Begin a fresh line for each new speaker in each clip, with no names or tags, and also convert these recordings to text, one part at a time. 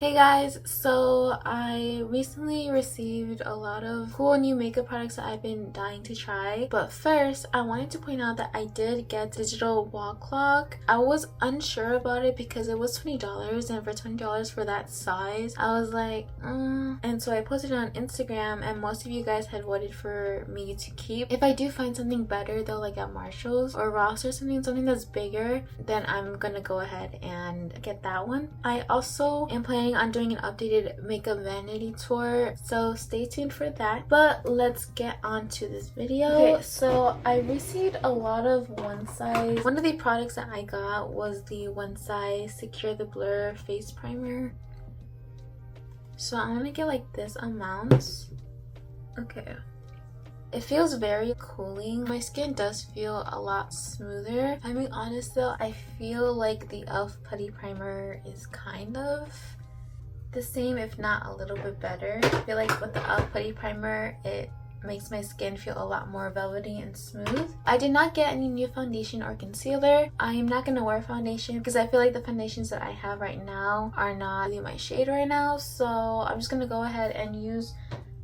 Hey guys, so I recently received a lot of cool new makeup products that I've been dying to try. But first, I wanted to point out that I did get digital wall clock. I was unsure about it because it was $20, and for $20 for that size, I was like, And so I posted it on Instagram, and most of you guys had voted for me to keep. If I do find something better though, like at Marshall's or Ross or something that's bigger, then I'm gonna go ahead and get that one. I also am planning on doing an updated makeup vanity tour, so stay tuned for that. But let's get on to this video. Okay, so I received a lot of one size. One of the products that I got was the one size Secure the Blur face primer. So I'm gonna get like this amount. Okay. It feels very cooling. My skin does feel a lot smoother. I mean, honest though, I feel like the e.l.f. putty primer is kind of the same, if not a little bit better. I feel like with the e.l.f. putty primer, it makes my skin feel a lot more velvety and smooth. I did not get any new foundation or concealer. I am not going to wear foundation because I feel like the foundations that I have right now are not really my shade right now. So I'm just going to go ahead and use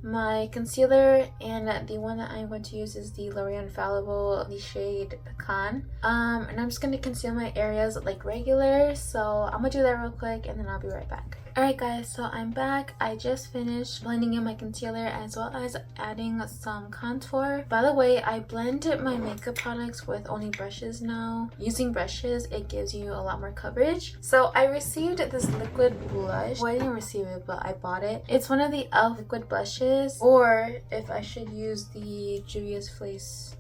my concealer, and the one that I'm going to use is the L'Oreal Infallible, the shade Pecan. And I'm just going to conceal my areas like regular. So I'm going to do that real quick and then I'll be right back. Alright guys, so I'm back. I just finished blending in my concealer as well as adding some contour. By the way, I blend my makeup products with only brushes now. Using brushes, it gives you a lot more coverage. So I received this liquid blush. Well, I didn't receive it, but I bought it. It's one of the e.l.f. liquid blushes, or if I should use the Juvia's Place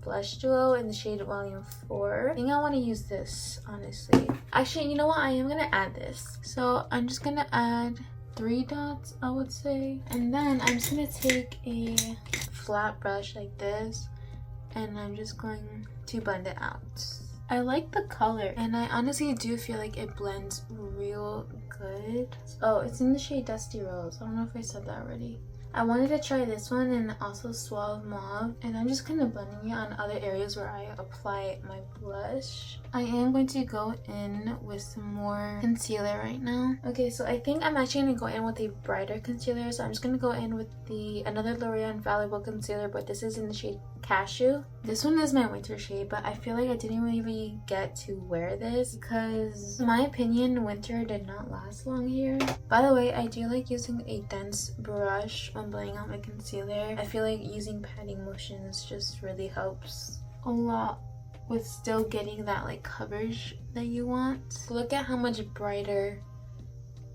blush duo in the shade Volume 4. I think I want to use this, honestly. Actually, you know what? I am gonna add this. So I'm just gonna add 3 dots, I would say. And then I'm just gonna take a flat brush like this, and I'm just going to blend it out. I like the color, and I honestly do feel like it blends real good. Oh, it's in the shade Dusty Rose. I don't know if I said that already. I wanted to try this one and also Suave Mauve, and I'm just kind of blending it on other areas where I apply my blush. I am going to go in with some more concealer right now. Okay, so I think I'm actually going to go in with a brighter concealer. So I'm just going to go in with another L'Oreal Infallible concealer, but this is in the shade Cashew. This one is my winter shade, but I feel like I didn't really get to wear this because, in my opinion, winter did not last long here. By the way, I do like using a dense brush when blending out my concealer. I feel like using patting motions just really helps a lot with still getting that like coverage that you want. Look at how much brighter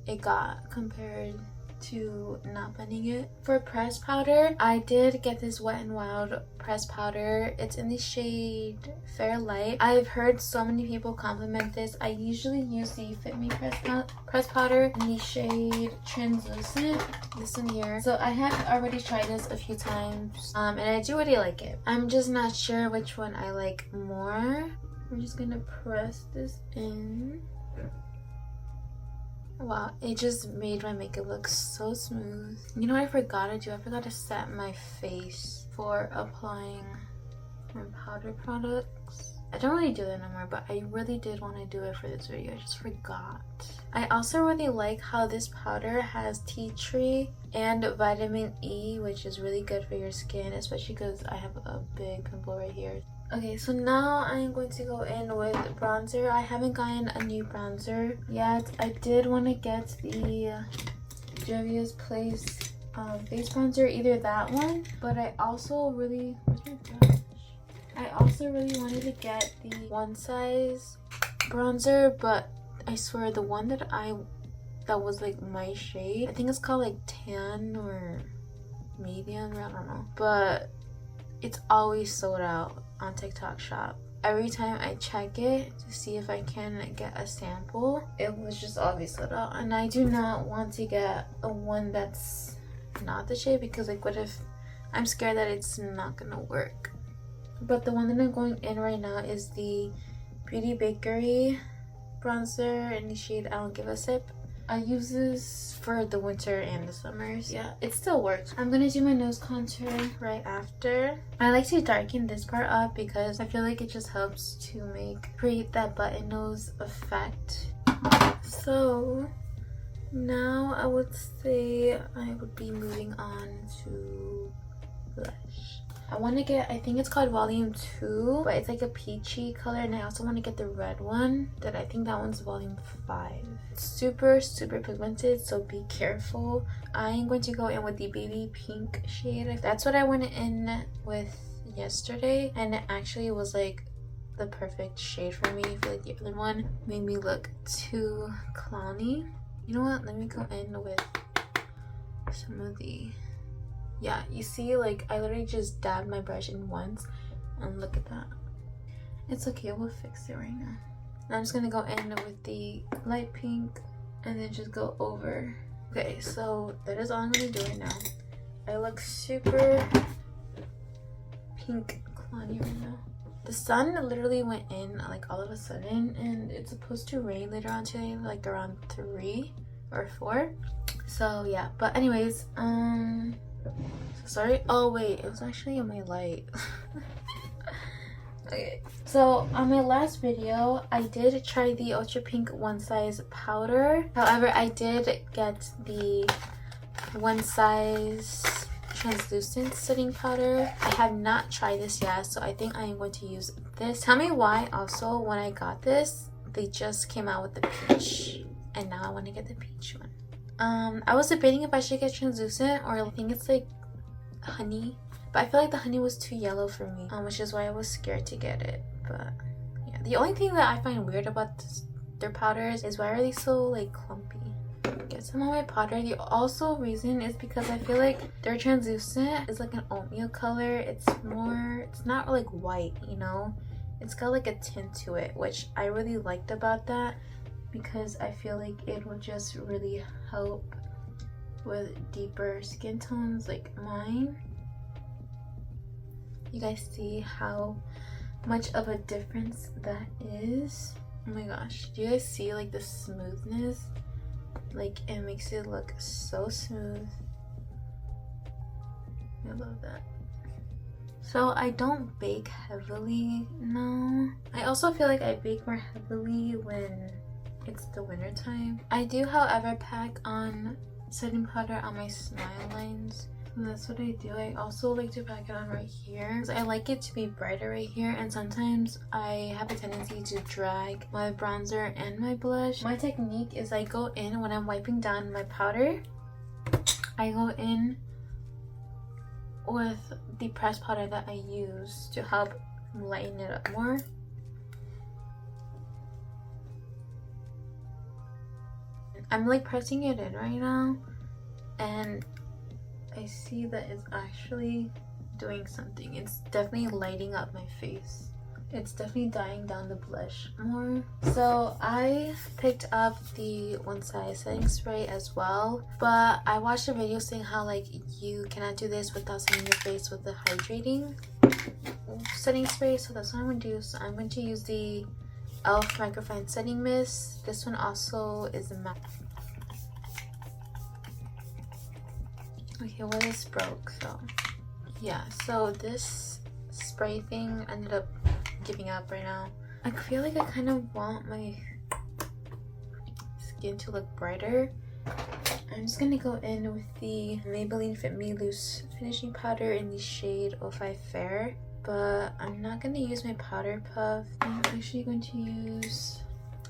it got compared to not blending it. For pressed powder, I did get this Wet n Wild pressed powder. It's in the shade Fair Light. I've heard so many people compliment this. I usually use the Fit Me pressed powder in the shade Translucent, this one here. So I have already tried this a few times, and I do really like it. I'm just not sure which one I like more. We're just gonna press this in. Wow, it just made my makeup look so smooth. You know what I forgot to do? I forgot to set my face for applying my powder products. I don't really do that no more, but I really did want to do it for this video. I just forgot. I also really like how this powder has tea tree and vitamin E, which is really good for your skin, especially because I have a big pimple right here. Okay, so now I'm going to go in with bronzer. I haven't gotten a new bronzer yet. I did want to get the Juvia's Place face bronzer, either that one, but I also really, where's my brush? I also really wanted to get the one size bronzer, but I swear the one that was like my shade, I think it's called like tan or medium, I don't know, but it's always sold out on TikTok shop. Every time I check it to see if I can get a sample, it was just always sold out. And I do not want to get a one that's not the shade, because like what if I'm scared that it's not gonna work. But the one that I'm going in right now is the Beauty Bakery bronzer in the shade I Don't Give a Sip. I use this for the winter and the summers. Yeah, it still works. I'm gonna do my nose contour right after. I like to darken this part up because I feel like it just helps to create that button nose effect. So now I would say I would be moving on to blush. I want to get, I think it's called volume 2, but it's like a peachy color, and I also want to get the red one that I think that one's volume 5. It's super pigmented, so be careful. I'm going to go in with the baby pink shade. That's what I went in with yesterday, and it actually was like the perfect shade for me. I feel like the other one made me look too clowny. You know what, let me go in with some of the, yeah, you see, like I literally just dabbed my brush in once, and look at that. It's okay, we'll fix it right now. I'm just gonna go in with the light pink and then just go over. Okay, so that is all I'm gonna do right now. I look super pink clowny right now. The sun literally went in like all of a sudden, and it's supposed to rain later on today, like around 3 or 4. So yeah, but anyways, sorry. Oh wait, it was actually on my light. Okay, so on my last video I did try the ultra pink one size powder. However, I did get the one size translucent setting powder. I have not tried this yet, so I think I am going to use this. Tell me why also when I got this they just came out with the peach, and now I want to get the peach one. I was debating if I should get translucent, or I think it's like honey, but I feel like the honey was too yellow for me, which is why I was scared to get it. But yeah, the only thing that I find weird about their powders is why are they so like clumpy. Get some of my powder. The also reason is because I feel like their translucent is like an oatmeal color. It's not like white, you know, it's got like a tint to it, which I really liked about that, because I feel like it will just really help with deeper skin tones like mine. You guys see how much of a difference that is? Oh my gosh, do you guys see like the smoothness? Like it makes it look so smooth. I love that. So I don't bake heavily now. I also feel like I bake more heavily when it's the winter time. I do, however, pack on setting powder on my smile lines. So that's what I do. I also like to pack it on right here. I like it to be brighter right here, and sometimes I have a tendency to drag my bronzer and my blush. My technique is I go in when I'm wiping down my powder. I go in with the pressed powder that I use to help lighten it up more. I'm like pressing it in right now, and I see that it's actually doing something. It's definitely lighting up my face. It's definitely dyeing down the blush more. So I picked up the one size setting spray as well, but I watched a video saying how like you cannot do this without setting your face with the hydrating setting spray. So that's what I'm going to do. So I'm going to use the e.l.f. Microfine Setting Mist. This one also is a matte. Okay, well, this broke, so yeah. So this spray thing ended up giving up right now. I feel like I kind of want my skin to look brighter. I'm just gonna go in with the Maybelline Fit Me Loose finishing powder in the shade 05 Fair, but I'm not gonna use my powder puff. I'm actually going to use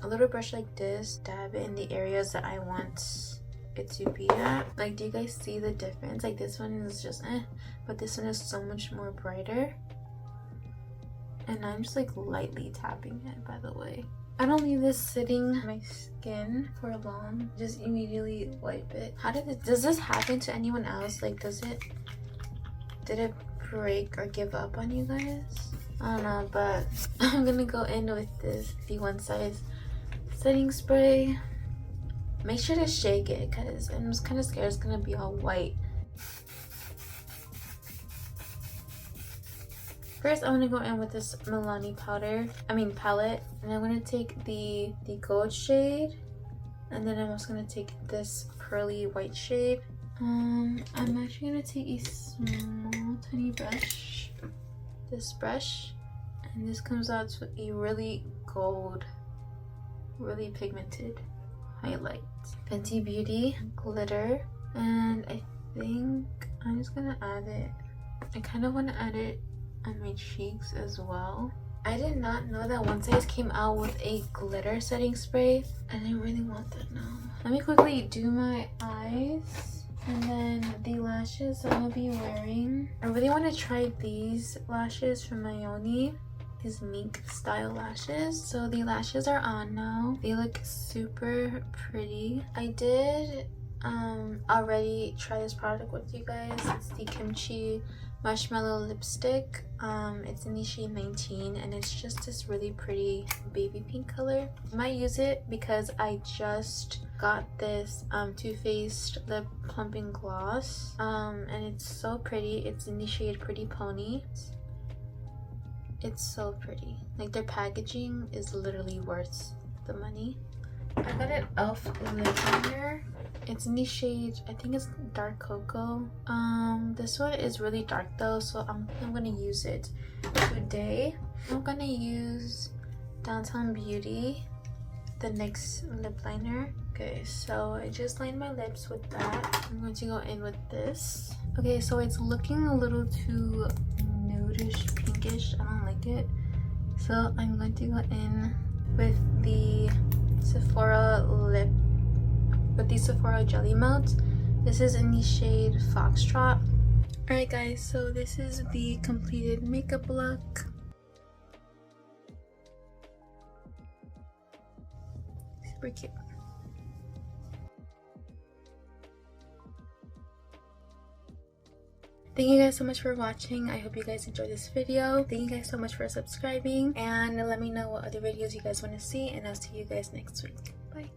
a little brush like this, dab it in the areas that I want it to be at. Like, do you guys see the difference? Like, this one is just but this one is so much more brighter. And I'm just like lightly tapping it, by the way. I don't leave this sitting on my skin for long. Just immediately wipe it. Does this happen to anyone else? Like, did it break or give up on you guys? I don't know, but I'm gonna go in with the one size setting spray. Make sure to shake it, because I'm just kind of scared it's gonna be all white. First, I'm gonna go in with this Milani palette, and I'm gonna take the gold shade, and then I'm also gonna take this pearly white shade. I'm actually gonna take a small tiny brush, this brush, and this comes out to a really gold really pigmented highlight. Fenty Beauty glitter, and I think I'm just gonna add it. I kind of want to add it on my cheeks as well. I did not know that One Size came out with a glitter setting spray, and I really want that now. Let me quickly do my eyes and then the lashes I'm gonna be wearing. I really want to try these lashes from Mayoni, these mink style lashes. So the lashes are on now. They look super pretty. I did already try this product with you guys. It's the Kimchi Marshmallow Lipstick. It's in the shade 19, and it's just this really pretty baby pink color. I might use it because I just got this Too Faced lip plumping gloss, and it's so pretty. It's in the shade Pretty Pony. It's so pretty. Like, their packaging is literally worth the money. I got an e.l.f. lip liner. It's in the shade, I think it's dark cocoa. This one is really dark though, so I'm gonna use it today. I'm gonna use Downtown Beauty, the NYX lip liner. Okay, so I just lined my lips with that. I'm going to go in with this. Okay, so it's looking a little too nudish, pinkish. I don't like it. So I'm going to go in with the Sephora Jelly Melt. This is in the shade Foxtrot. Alright guys, so this is the completed makeup look. Super cute. Thank you guys so much for watching. I hope you guys enjoyed this video. Thank you guys so much for subscribing, and let me know what other videos you guys want to see, and I'll see you guys next week. Bye.